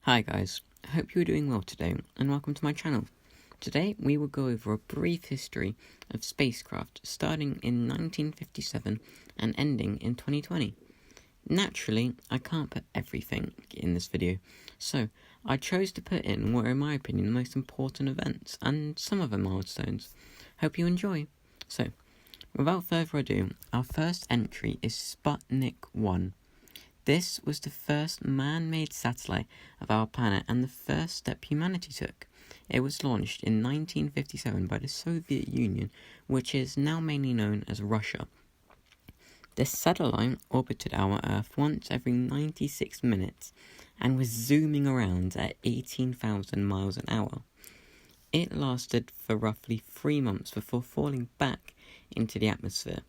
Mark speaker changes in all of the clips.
Speaker 1: Hi guys, I hope you're doing well today and welcome to my channel. Today we will go over a brief history of spacecraft starting in 1957 and ending in 2020. Naturally, I can't put everything in this video, so I chose to put in what are in my opinion the most important events and some of the milestones. Hope you enjoy. So, without further ado, our first entry is Sputnik 1. This was the first man-made satellite of our planet and the first step humanity took. It was launched in 1957 by the Soviet Union, which is now mainly known as Russia. This satellite orbited our Earth once every 96 minutes and was zooming around at 18,000 miles an hour. It lasted for roughly 3 months before falling back into the atmosphere.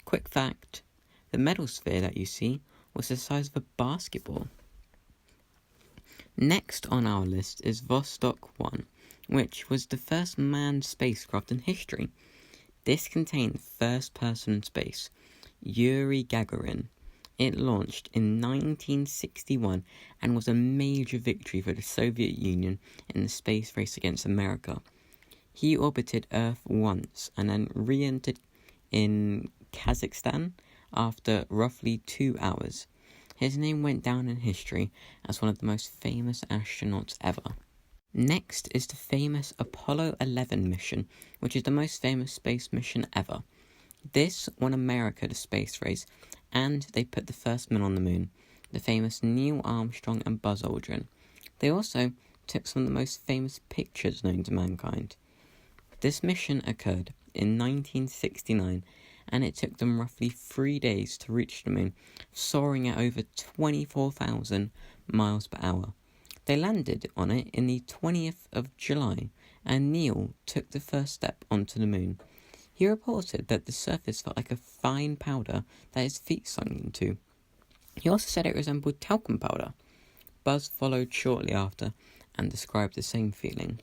Speaker 1: Quick fact, the metal sphere that you see was the size of a basketball. Next on our list is Vostok 1, which was the first manned spacecraft in history. This contained the first person in space, Yuri Gagarin. It launched in 1961 and was a major victory for the Soviet Union in the space race against America. He orbited Earth once and then re-entered in Kazakhstan after roughly 2 hours. His name went down in history as one of the most famous astronauts ever. Next is the famous Apollo 11 mission, which is the most famous space mission ever. This won America the space race, and they put the first men on the moon, the famous Neil Armstrong and Buzz Aldrin. They also took some of the most famous pictures known to mankind. This mission occurred in 1969, and it took them roughly 3 days to reach the moon, soaring at over 24,000 miles per hour. They landed on it in the 20th of July, and Neil took the first step onto the moon. He reported that the surface felt like a fine powder that his feet sunk into. He also said it resembled talcum powder. Buzz followed shortly after and described the same feeling.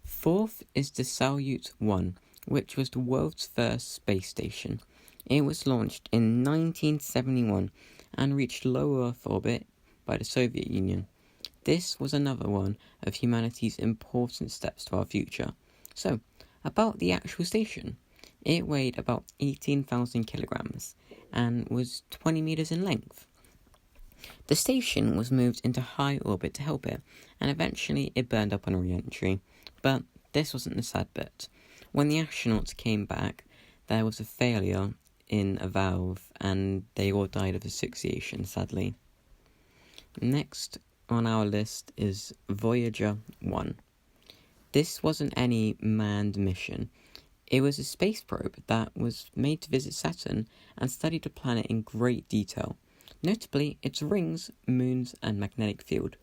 Speaker 1: Fourth is the Salyut 1, which was the world's first space station. It was launched in 1971 and reached low Earth orbit by the Soviet Union. This was another one of humanity's important steps to our future. So, about the actual station. It weighed about 18,000 kilograms and was 20 meters in length. The station was moved into high orbit to help it, and eventually it burned up on re-entry. But this wasn't the sad bit. When the astronauts came back, there was a failure in a valve and they all died of asphyxiation, sadly. Next on our list is Voyager 1. This wasn't any manned mission. It was a space probe that was made to visit Saturn and study the planet in great detail, notably its rings, moons, and magnetic field.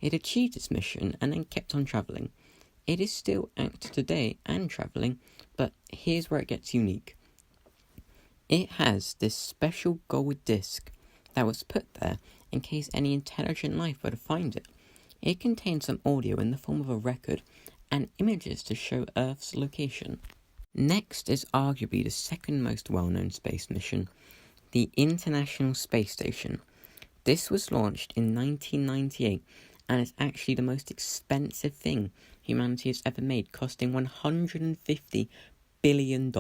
Speaker 1: It achieved its mission and then kept on travelling. It is still active today and travelling, but here's where it gets unique. It has this special gold disc that was put there in case any intelligent life were to find it. It contains some audio in the form of a record and images to show Earth's location. Next is arguably the second most well-known space mission, the International Space Station. This was launched in 1998 and is actually the most expensive thing humanity has ever made, costing $150 billion.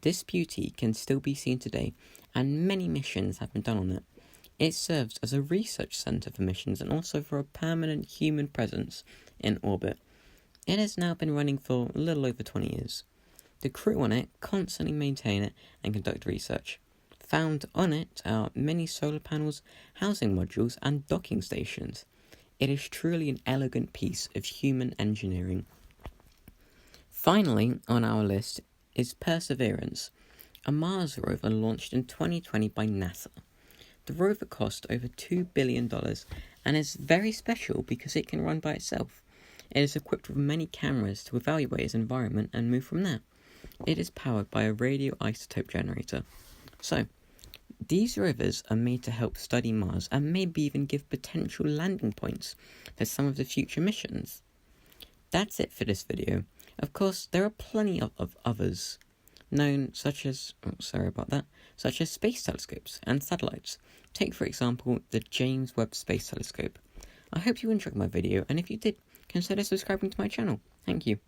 Speaker 1: This beauty can still be seen today, and many missions have been done on it. It serves as a research centre for missions and also for a permanent human presence in orbit. It has now been running for a little over 20 years. The crew on it constantly maintain it and conduct research. Found on it are many solar panels, housing modules, and docking stations. It is truly an elegant piece of human engineering. Finally on our list is Perseverance, a Mars rover launched in 2020 by NASA. The rover cost over $2 billion and is very special because it can run by itself. It is equipped with many cameras to evaluate its environment and move from there. It is powered by a radioisotope generator. So, these rovers are made to help study Mars and maybe even give potential landing points for some of the future missions. That's it for this video. Of course, there are plenty of others known such as space telescopes and satellites. Take for example the James Webb Space Telescope. I hope you enjoyed my video, and if you did, consider subscribing to my channel. Thank you.